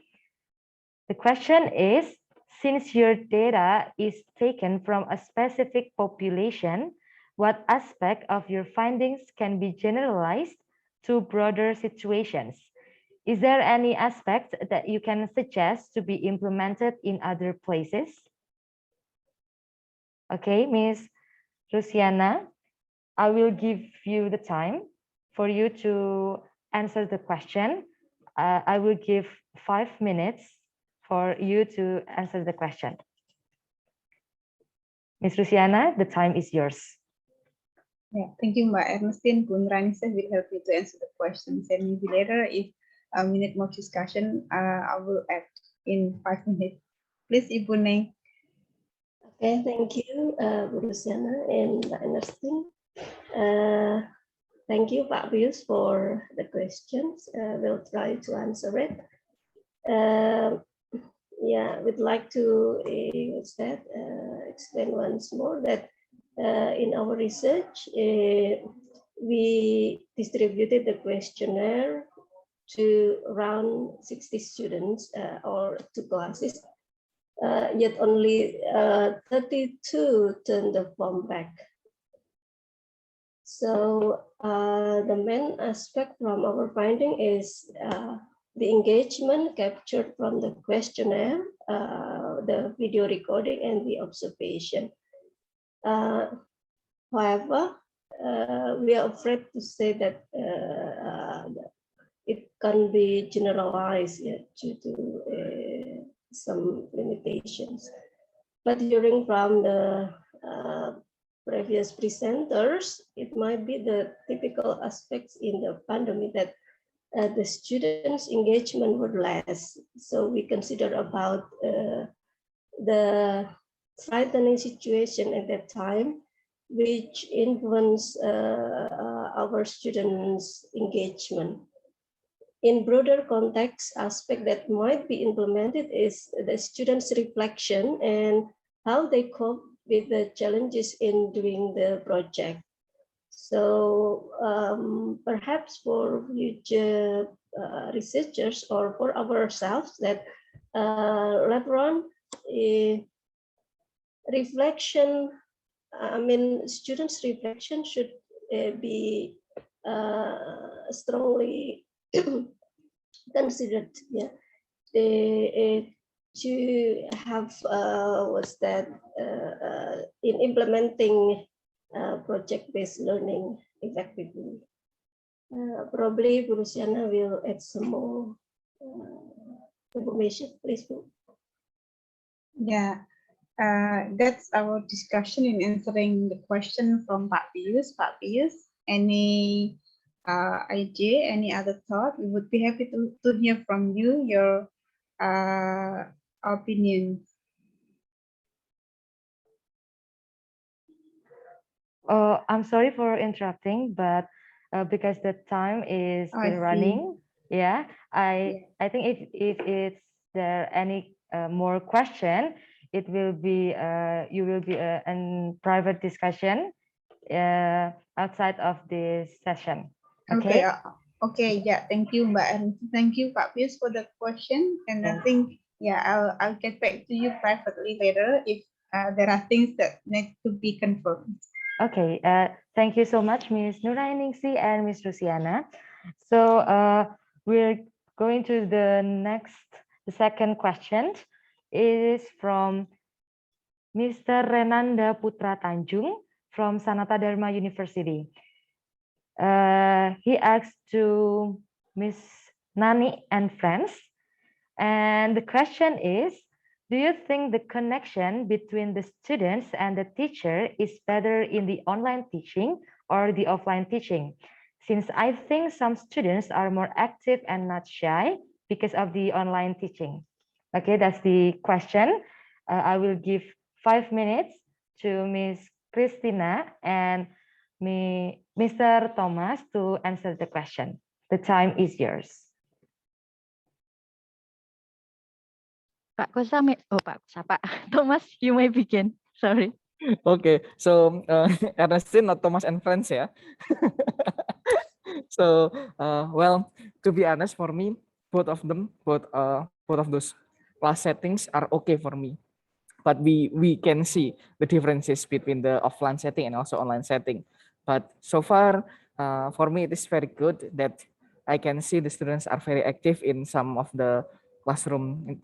The question is, since your data is taken from a specific population, what aspect of your findings can be generalized to broader situations? Is there any aspect that you can suggest to be implemented in other places? Okay, Ms. Luciana, I will give you the time for you to answer the question. I will give 5 minutes for you to answer the question. Ms. Luciana, the time is yours. Yeah, thank you, Mbak Ernestine. Bun Ranisa will help you to answer the questions, and maybe later, if we need more discussion, I will add in 5 minutes. Please, Ibu Neng. Okay, thank you, Bu Luciana and Mbak Ernestine. Thank you, Pak Pius, for the questions. We'll try to answer it. Yeah, we'd like to explain once more that in our research, we distributed the questionnaire to around 60 students or 2 classes. Yet only 32 turned the form back. So the main aspect from our finding is the engagement captured from the questionnaire, the video recording, and the observation. However, we are afraid to say that it can be generalized due to some limitations. But hearing from the previous presenters, it might be the typical aspects in the pandemic that the students' engagement were less. So we consider about the frightening situation at that time, which influenced our students' engagement. In broader context, aspect that might be implemented is the students' reflection and how they cope with the challenges in doing the project. So perhaps for future researchers or for ourselves that later on, reflection, students' reflection should be strongly considered, yeah. To have in implementing project-based learning effectively. Probably Bu Luciana will add some more information, please. Yeah, that's our discussion in answering the question from Pak Pius. Pak Pius, any idea, any other thought? We would be happy to hear from you, your opinion. I'm sorry for interrupting, but because the time is still running, yeah, I think if it's there any more question, it will be you will be in private discussion outside of this session. Okay. Okay. Yeah. Thank you, Mbak. And thank you, Pak Pius, for the question. And I think, yeah, I'll get back to you privately later if there are things that need to be confirmed. Okay, thank you so much, Ms. Nurainingsi and Ms. Luciana. So we're going to the second question. It is from Mr. Renanda Putra Tanjung from Sanata Dharma University. He asked to Ms. Nani and friends, and the question is, do you think the connection between the students and the teacher is better in the online teaching or the offline teaching? Since I think some students are more active and not shy because of the online teaching. Okay, that's the question. I will give 5 minutes to Ms. Christina and Mr. Thomas to answer the question. The time is yours. Pak Thomas, you may begin. Sorry. Okay, so Ernestine, not Thomas and friends, yeah. So well, to be honest, for me, both of those class settings are okay for me. But we can see the differences between the offline setting and also online setting. But so far, for me, it is very good that I can see the students are very active in some of the classroom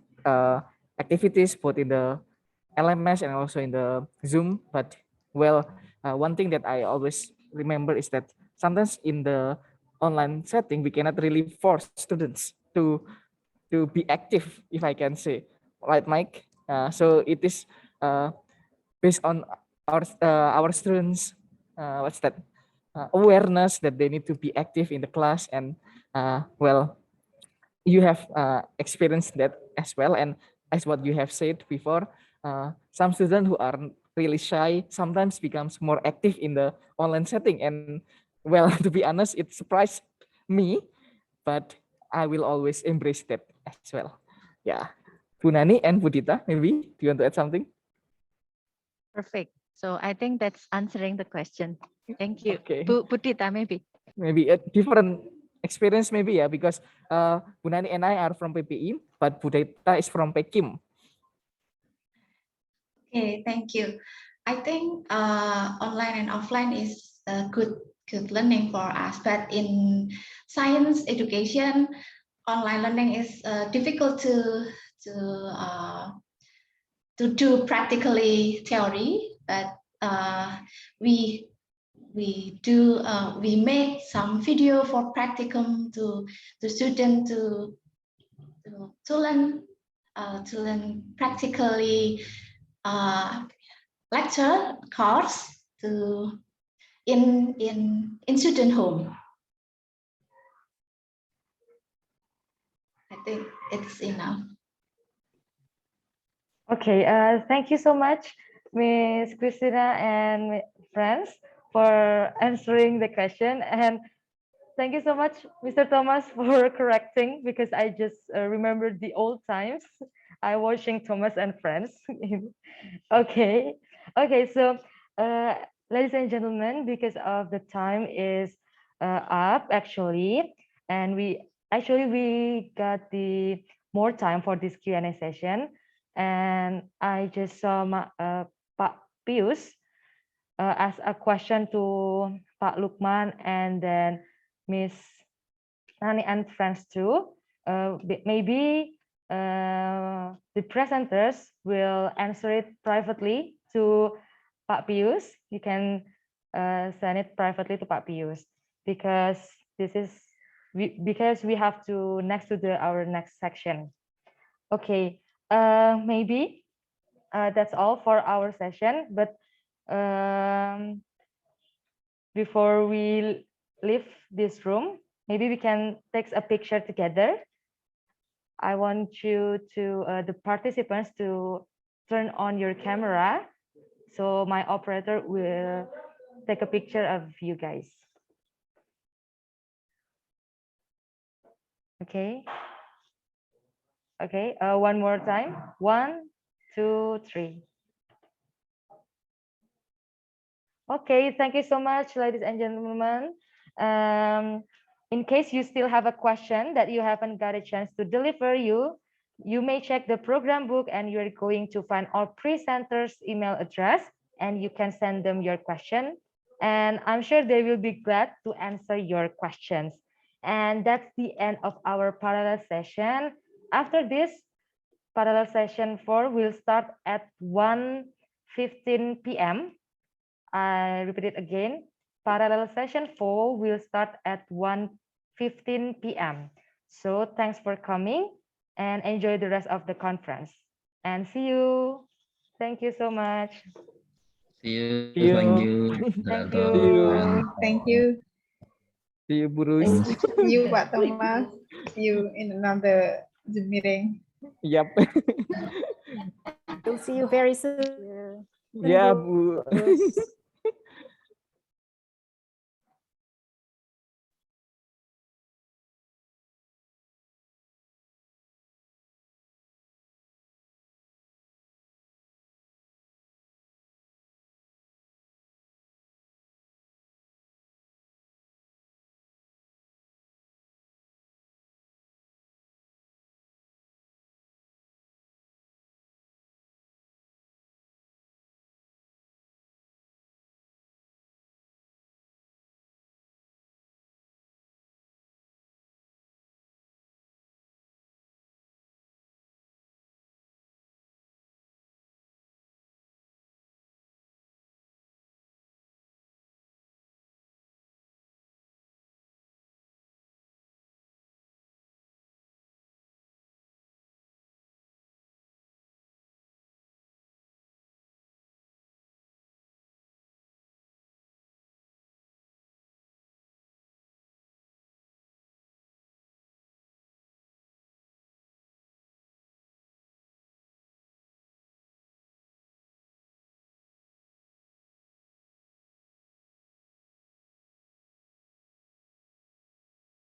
activities, both in the LMS and also in the Zoom. But well, one thing that I always remember is that sometimes in the online setting, we cannot really force students to be active, if I can say, right, Mike? So it is based on our students, awareness that they need to be active in the class, and well, you have experienced that as well. And as what you have said before, some students who are really shy sometimes becomes more active in the online setting. And well, to be honest, it surprised me, but I will always embrace that as well. Yeah. Bu Nani and Budita, maybe do you want to add something? Perfect. So I think that's answering the question. Thank you. Okay. Budita, maybe. Maybe a different experience, maybe, yeah, because Bu Nani and I are from PPI, but Budita is from Pekim. Okay, thank you. I think online and offline is a good learning for us, but in science education, online learning is difficult to do practically theory, but we make some video for practicum to student to learn practically lecture course to in student home. I think it's enough. Okay, thank you so much, Miss Christina and friends, for answering the question. And thank you so much, Mr. Thomas, for correcting, because I just remembered the old times. I watching Thomas and Friends. Okay, so ladies and gentlemen, because of the time is up actually, and we got the more time for this Q&A session. And I just saw Pak Pius ask a question to Pak Lukman and then Miss Nani and friends too. Maybe the presenters will answer it privately to Pak Pius. You can send it privately to Pak Pius, because we have to next to our next section. Okay, maybe that's all for our session. But before we leave this room, maybe we can take a picture together. I want you to, the participants, to turn on your camera, so my operator will take a picture of you guys. Okay. Okay, one more time. 1, 2, 3. Okay, thank you so much, ladies and gentlemen. In case you still have a question that you haven't got a chance to deliver, you may check the program book, and you're going to find our presenters' email address, and you can send them your question. And I'm sure they will be glad to answer your questions. And that's the end of our parallel session. After this, parallel session 4 will start at 1:15 p.m. I repeat it again. Parallel session 4 will start at 1:15 p.m. So thanks for coming and enjoy the rest of the conference. And see you. Thank you so much. See you. See you. Thank you. Thank Moderator. you. Thank you. See you, Burus. See you, Pak Thomas. See you in another Zoom meeting. Yep. We'll see you very soon. Yeah, Bu.